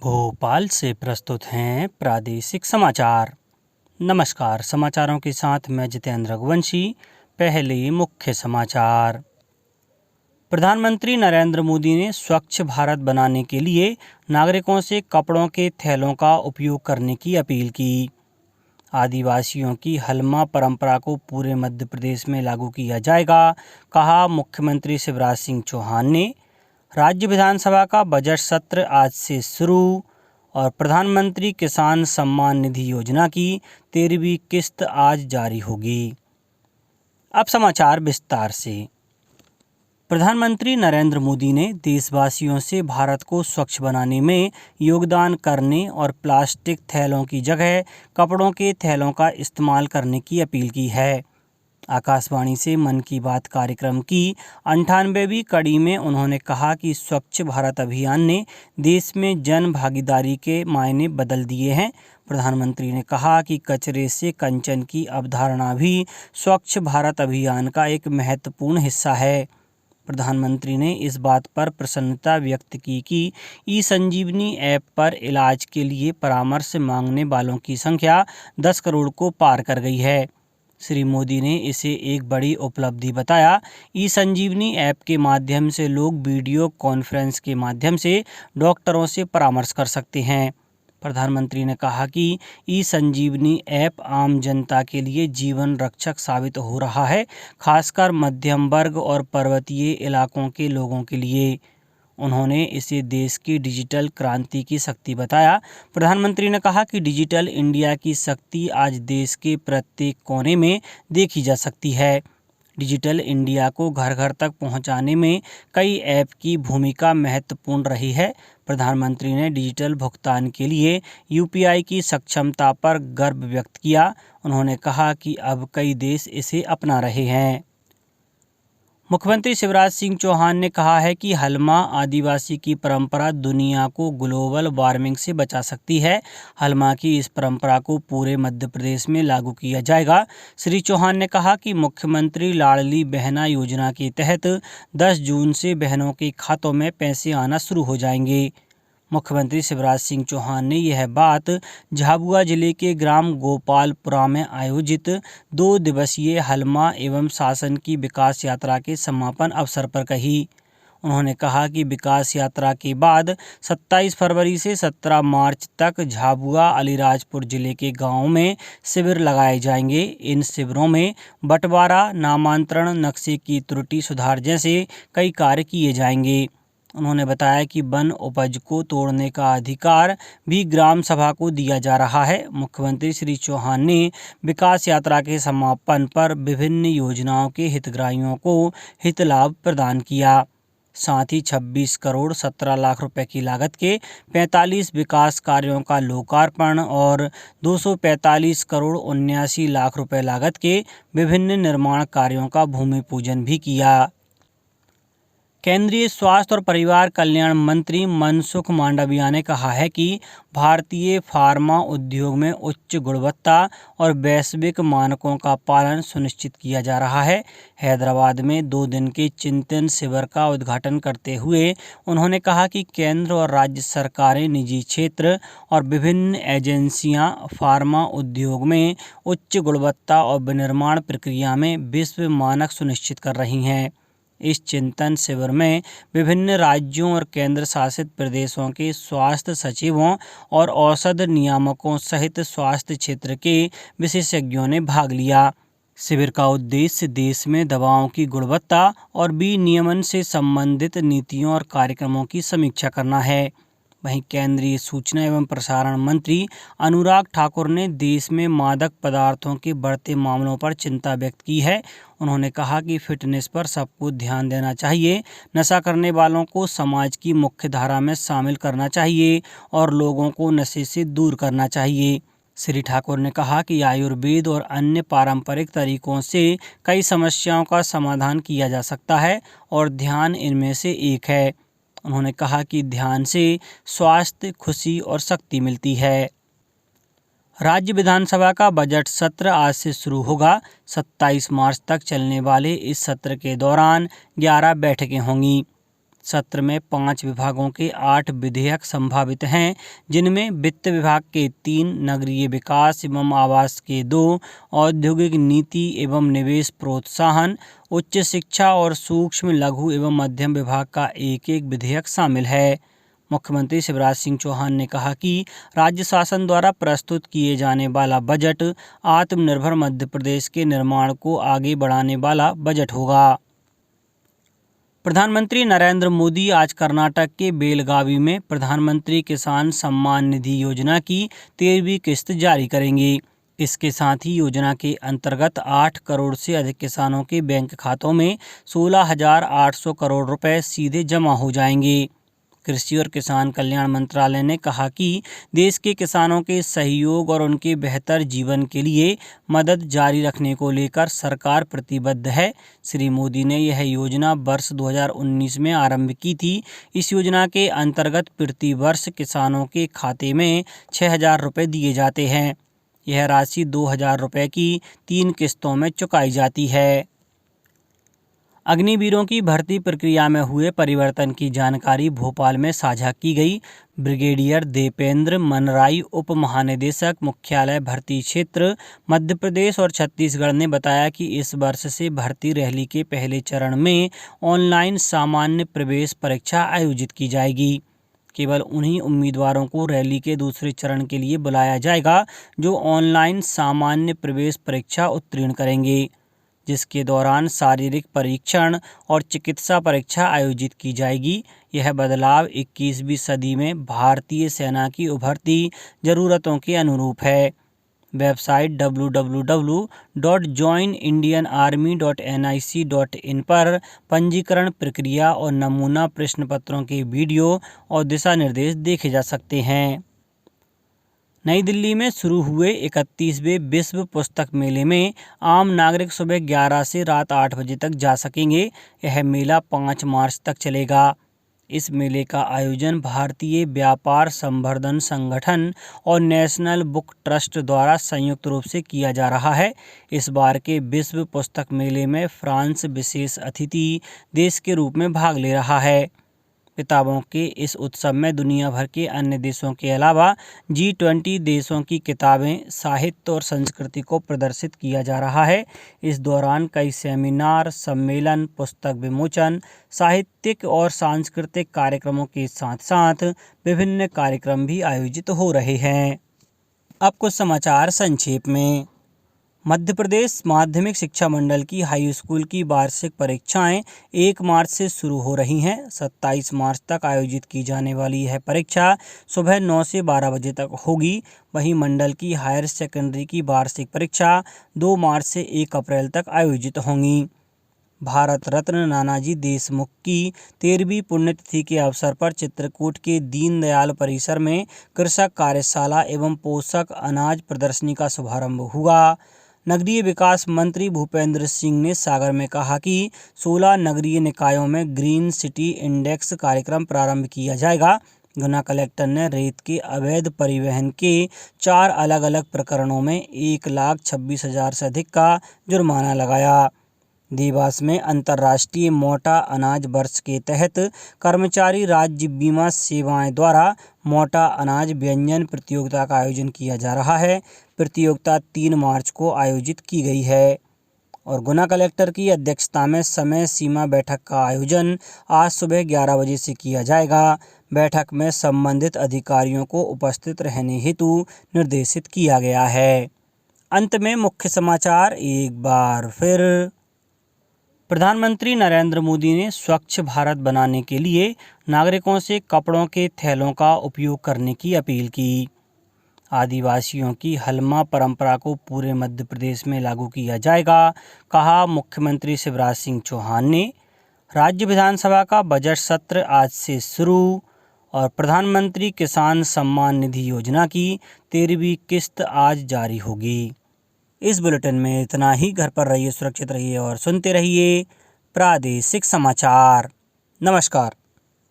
भोपाल से प्रस्तुत हैं प्रादेशिक समाचार। नमस्कार, समाचारों के साथ मैं जितेंद्र रघुवंशी। पहले मुख्य समाचार। प्रधानमंत्री नरेंद्र मोदी ने स्वच्छ भारत बनाने के लिए नागरिकों से कपड़ों के थैलों का उपयोग करने की अपील की। आदिवासियों की हलमा परंपरा को पूरे मध्य प्रदेश में लागू किया जाएगा, कहा मुख्यमंत्री शिवराज सिंह चौहान ने। राज्य विधानसभा का बजट सत्र आज से शुरू और प्रधानमंत्री किसान सम्मान निधि योजना की 13वीं किस्त आज जारी होगी। अब समाचार विस्तार से। प्रधानमंत्री नरेंद्र मोदी ने देशवासियों से भारत को स्वच्छ बनाने में योगदान करने और प्लास्टिक थैलों की जगह कपड़ों के थैलों का इस्तेमाल करने की अपील की है। आकाशवाणी से मन की बात कार्यक्रम की 98वीं कड़ी में उन्होंने कहा कि स्वच्छ भारत अभियान ने देश में जन भागीदारी के मायने बदल दिए हैं। प्रधानमंत्री ने कहा कि कचरे से कंचन की अवधारणा भी स्वच्छ भारत अभियान का एक महत्वपूर्ण हिस्सा है। प्रधानमंत्री ने इस बात पर प्रसन्नता व्यक्त की कि ई-संजीवनी ऐप पर इलाज के लिए परामर्श मांगने वालों की संख्या 10 करोड़ को पार कर गई है। श्री मोदी ने इसे एक बड़ी उपलब्धि बताया। ई-संजीवनी ऐप के माध्यम से लोग वीडियो कॉन्फ्रेंस के माध्यम से डॉक्टरों से परामर्श कर सकते हैं। प्रधानमंत्री ने कहा कि ई-संजीवनी ऐप आम जनता के लिए जीवन रक्षक साबित हो रहा है, खासकर मध्यम वर्ग और पर्वतीय इलाकों के लोगों के लिए। उन्होंने इसे देश की डिजिटल क्रांति की शक्ति बताया। प्रधानमंत्री ने कहा कि डिजिटल इंडिया की शक्ति आज देश के प्रत्येक कोने में देखी जा सकती है। डिजिटल इंडिया को घर घर तक पहुंचाने में कई ऐप की भूमिका महत्वपूर्ण रही है। प्रधानमंत्री ने डिजिटल भुगतान के लिए यूपीआई की सक्षमता पर गर्व व्यक्त किया। उन्होंने कहा कि अब कई देश इसे अपना रहे हैं। मुख्यमंत्री शिवराज सिंह चौहान ने कहा है कि हलमा आदिवासी की परंपरा दुनिया को ग्लोबल वार्मिंग से बचा सकती है। हलमा की इस परंपरा को पूरे मध्य प्रदेश में लागू किया जाएगा। श्री चौहान ने कहा कि मुख्यमंत्री लाडली बहना योजना के तहत 10 जून से बहनों के खातों में पैसे आना शुरू हो जाएंगे। मुख्यमंत्री शिवराज सिंह चौहान ने यह बात झाबुआ जिले के ग्राम गोपालपुरा में आयोजित 2 दिवसीय हलमा एवं शासन की विकास यात्रा के समापन अवसर पर कही। उन्होंने कहा कि विकास यात्रा के बाद 27 फरवरी से 17 मार्च तक झाबुआ अलीराजपुर जिले के गांवों में शिविर लगाए जाएंगे। इन शिविरों में बंटवारा, नामांतरण, नक्शे की त्रुटि सुधार जैसे कई कार्य किए जाएंगे। उन्होंने बताया कि वन उपज को तोड़ने का अधिकार भी ग्राम सभा को दिया जा रहा है। मुख्यमंत्री श्री चौहान ने विकास यात्रा के समापन पर विभिन्न योजनाओं के हितग्राहियों को हित लाभ प्रदान किया। साथ ही 26 करोड़ 17 लाख रुपए की लागत के 45 विकास कार्यों का लोकार्पण और 245 करोड़ 79 लाख रुपए लागत के विभिन्न निर्माण कार्यों का भूमि पूजन भी किया। केंद्रीय स्वास्थ्य और परिवार कल्याण मंत्री मनसुख मांडविया ने कहा है कि भारतीय फार्मा उद्योग में उच्च गुणवत्ता और वैश्विक मानकों का पालन सुनिश्चित किया जा रहा है। हैदराबाद में 2 दिन के चिंतन शिविर का उद्घाटन करते हुए उन्होंने कहा कि केंद्र और राज्य सरकारें, निजी क्षेत्र और विभिन्न एजेंसियां फार्मा उद्योग में उच्च गुणवत्ता और विनिर्माण प्रक्रिया में विश्व मानक सुनिश्चित कर रही हैं। इस चिंतन शिविर में विभिन्न राज्यों और केंद्र शासित प्रदेशों के स्वास्थ्य सचिवों और औषध नियामकों सहित स्वास्थ्य क्षेत्र के विशेषज्ञों ने भाग लिया। शिविर का उद्देश्य देश में दवाओं की गुणवत्ता और विनियमन से संबंधित नीतियों और कार्यक्रमों की समीक्षा करना है। वहीं केंद्रीय सूचना एवं प्रसारण मंत्री अनुराग ठाकुर ने देश में मादक पदार्थों के बढ़ते मामलों पर चिंता व्यक्त की है। उन्होंने कहा कि फिटनेस पर सबको ध्यान देना चाहिए, नशा करने वालों को समाज की मुख्य धारा में शामिल करना चाहिए और लोगों को नशे से दूर करना चाहिए। श्री ठाकुर ने कहा कि आयुर्वेद और अन्य पारंपरिक तरीकों से कई समस्याओं का समाधान किया जा सकता है और ध्यान इनमें से एक है। उन्होंने कहा कि ध्यान से स्वास्थ्य, खुशी और शक्ति मिलती है। राज्य विधानसभा का बजट सत्र आज से शुरू होगा। 27 मार्च तक चलने वाले इस सत्र के दौरान 11 बैठकें होंगी। सत्र में 5 विभागों के 8 विधेयक संभावित हैं, जिनमें वित्त विभाग के 3, नगरीय विकास एवं आवास के 2, औद्योगिक नीति एवं निवेश प्रोत्साहन, उच्च शिक्षा और सूक्ष्म लघु एवं मध्यम विभाग का एक विधेयक शामिल है। मुख्यमंत्री शिवराज सिंह चौहान ने कहा कि राज्य शासन द्वारा प्रस्तुत किए जाने वाला बजट आत्मनिर्भर मध्य प्रदेश के निर्माण को आगे बढ़ाने वाला बजट होगा। प्रधानमंत्री नरेंद्र मोदी आज कर्नाटक के बेलगावी में प्रधानमंत्री किसान सम्मान निधि योजना की 13वीं किस्त जारी करेंगे। इसके साथ ही योजना के अंतर्गत 8 करोड़ से अधिक किसानों के बैंक खातों में 16,800 करोड़ रुपए सीधे जमा हो जाएंगे। कृषि और किसान कल्याण मंत्रालय ने कहा कि देश के किसानों के सहयोग और उनके बेहतर जीवन के लिए मदद जारी रखने को लेकर सरकार प्रतिबद्ध है। श्री मोदी ने यह योजना वर्ष 2019 में आरंभ की थी। इस योजना के अंतर्गत प्रति वर्ष किसानों के खाते में 6,000 रुपये दिए जाते हैं। यह राशि 2,000 रुपये की 3 किस्तों में चुकाई जाती है। अग्निवीरों की भर्ती प्रक्रिया में हुए परिवर्तन की जानकारी भोपाल में साझा की गई। ब्रिगेडियर दीपेंद्र मनराई, उप महानिदेशक मुख्यालय भर्ती क्षेत्र मध्य प्रदेश और छत्तीसगढ़ ने बताया कि इस वर्ष से भर्ती रैली के पहले चरण में ऑनलाइन सामान्य प्रवेश परीक्षा आयोजित की जाएगी। केवल उन्हीं उम्मीदवारों को रैली के दूसरे चरण के लिए बुलाया जाएगा जो ऑनलाइन सामान्य प्रवेश परीक्षा उत्तीर्ण करेंगे, जिसके दौरान शारीरिक परीक्षण और चिकित्सा परीक्षा आयोजित की जाएगी। यह बदलाव 21वीं सदी में भारतीय सेना की उभरती ज़रूरतों के अनुरूप है। वेबसाइट www.joinindianarmy.nic.in पर पंजीकरण प्रक्रिया और नमूना प्रश्न पत्रों के वीडियो और दिशा निर्देश देखे जा सकते हैं। नई दिल्ली में शुरू हुए 31वें विश्व पुस्तक मेले में आम नागरिक सुबह 11 से रात 8 बजे तक जा सकेंगे। यह मेला 5 मार्च तक चलेगा। इस मेले का आयोजन भारतीय व्यापार संवर्धन संगठन और नेशनल बुक ट्रस्ट द्वारा संयुक्त रूप से किया जा रहा है। इस बार के विश्व पुस्तक मेले में फ्रांस विशेष अतिथि देश के रूप में भाग ले रहा है। किताबों के इस उत्सव में दुनिया भर के अन्य देशों के अलावा G20 देशों की किताबें, साहित्य और संस्कृति को प्रदर्शित किया जा रहा है। इस दौरान कई सेमिनार, सम्मेलन, पुस्तक विमोचन, साहित्यिक और सांस्कृतिक कार्यक्रमों के साथ साथ विभिन्न कार्यक्रम भी आयोजित हो रहे हैं। अब कुछ समाचार संक्षेप में। मध्य प्रदेश माध्यमिक शिक्षा मंडल की हाई स्कूल की वार्षिक परीक्षाएं 1 मार्च से शुरू हो रही हैं। 27 मार्च तक आयोजित की जाने वाली यह परीक्षा सुबह 9 से 12 बजे तक होगी। वहीं मंडल की हायर सेकेंडरी की वार्षिक परीक्षा 2 मार्च से 1 अप्रैल तक आयोजित होंगी। भारत रत्न नानाजी देशमुख की 13वीं पुण्यतिथि के अवसर पर चित्रकूट के दीनदयाल परिसर में कृषक कार्यशाला एवं पोषक अनाज प्रदर्शनी का शुभारंभ हुआ। नगरीय विकास मंत्री भूपेंद्र सिंह ने सागर में कहा कि 16 नगरीय निकायों में ग्रीन सिटी इंडेक्स कार्यक्रम प्रारंभ किया जाएगा। गुना कलेक्टर ने रेत के अवैध परिवहन के 4 अलग अलग प्रकरणों में 1,26,000 से अधिक का जुर्माना लगाया। देवास में अंतर्राष्ट्रीय मोटा अनाज वर्ष के तहत कर्मचारी राज्य बीमा सेवाएं द्वारा मोटा अनाज व्यंजन प्रतियोगिता का आयोजन किया जा रहा है। प्रतियोगिता 3 मार्च को आयोजित की गई है। और गुना कलेक्टर की अध्यक्षता में समय सीमा बैठक का आयोजन आज सुबह 11 बजे से किया जाएगा। बैठक में संबंधित अधिकारियों को उपस्थित रहने हेतु निर्देशित किया गया है। अंत में मुख्य समाचार एक बार फिर। प्रधानमंत्री नरेंद्र मोदी ने स्वच्छ भारत बनाने के लिए नागरिकों से कपड़ों के थैलों का उपयोग करने की अपील की। आदिवासियों की हलमा परंपरा को पूरे मध्य प्रदेश में लागू किया जाएगा, कहा मुख्यमंत्री शिवराज सिंह चौहान ने। राज्य विधानसभा का बजट सत्र आज से शुरू। और प्रधानमंत्री किसान सम्मान निधि योजना की 13वीं किस्त आज जारी होगी। इस बुलेटिन में इतना ही। घर पर रहिए, सुरक्षित रहिए और सुनते रहिए प्रादेशिक समाचार। नमस्कार।